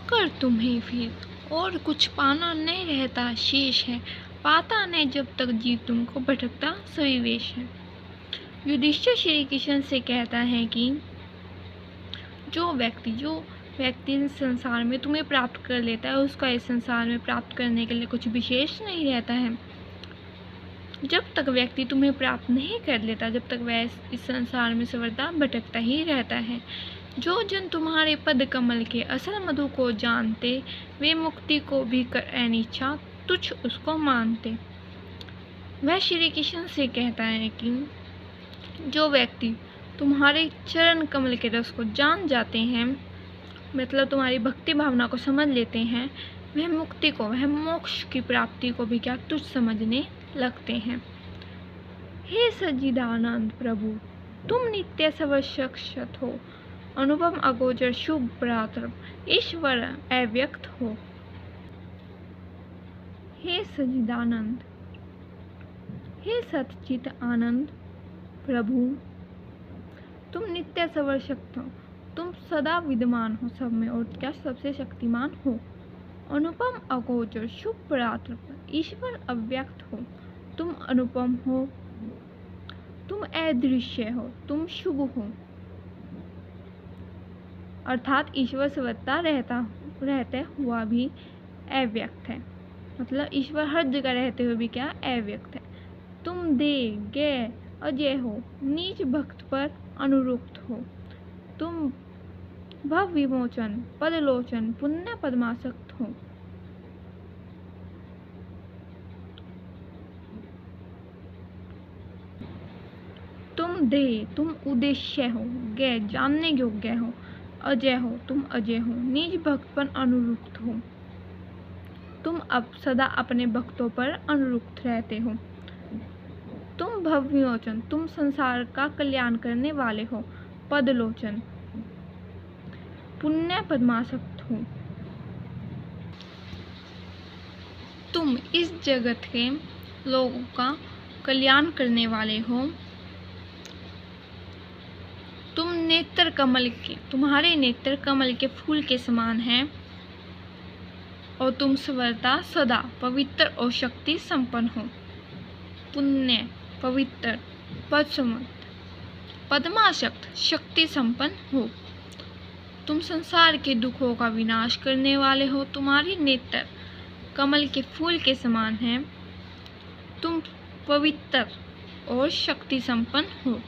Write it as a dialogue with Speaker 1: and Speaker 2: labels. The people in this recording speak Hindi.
Speaker 1: पाकर तुम्हें फिर और कुछ पाना नहीं रहता शेष है, पाता नहीं जब तक जीव तुमको भटकता सविवेश है। युधिष्ठिर श्री कृष्ण से कहता है कि जो व्यक्ति इस संसार में तुम्हें प्राप्त कर लेता है, उसका इस संसार में प्राप्त करने के लिए कुछ विशेष नहीं रहता है। जब तक व्यक्ति तुम्हें प्राप्त नहीं कर लेता, जब तक वह इस संसार में सर्वदा भटकता ही रहता है। जो जन तुम्हारे पद कमल के असल मधु को जानते, वे मुक्ति को भी कर अनिच्छा तुच्छ उसको मानते। वह श्री कृष्ण से कहता है कि जो व्यक्ति तुम्हारे चरण कमल के रस को जान जाते हैं, मतलब तुम्हारी भक्ति भावना को समझ लेते हैं, वह मुक्ति को, वह मोक्ष की प्राप्ति को भी क्या तुच्छ समझने लगते हैं। हे सच्चिदानंद प्रभु, तुम नित्य सर्वशक्त हो, अनुपम अगोचर शुभ पराक्रम, ईश्वर अव्यक्त हो। हे सच्चिदानंद, हे सच्चित आनंद प्रभु, तुम नित्य सर्वशक्त हो, तुम सदा विद्यमान हो सब में और क्या सबसे शक्तिमान हो। अनुपम अगोचर शुभ पराक्रम, ईश्वर अव्यक्त हो। तुम अनुपम हो, तुम अदृश्य हो, तुम शुभ हो, अर्थात ईश्वर सर्वथा रहते हुआ भी अव्यक्त है। मतलब ईश्वर हर जगह रहते हुए भी क्या अव्यक्त है। तुम दे गे अजय हो, नीच भक्त पर अनुरुक्त हो। तुम भव विमोचन, पदलोचन, पुण्य पद्मासक्त हो। तुम देह, तुम उद्देश्य हो, गे जानने योग्य हो, अजय हो, तुम अजय हो, निज भक्त पर अनुरुक्त हो। तुम अब सदा अपने भक्तों पर अनुरुक्त रहते हो। तुम भवविमोचन, तुम संसार का कल्याण करने वाले हो। पदलोचन, पुण्य पद्मासक्त हो। तुम इस जगत के लोगों का कल्याण करने वाले हो। तुम्हारे नेत्र कमल के फूल के समान हैं और तुम सर्वदा सदा पवित्र और शक्ति संपन्न हो। पुण्य, पवित्र, पद्मासक्त, शक्ति संपन्न हो। तुम संसार के दुखों का विनाश करने वाले हो। तुम्हारे नेत्र कमल के फूल के समान हैं। तुम पवित्र और शक्ति संपन्न हो।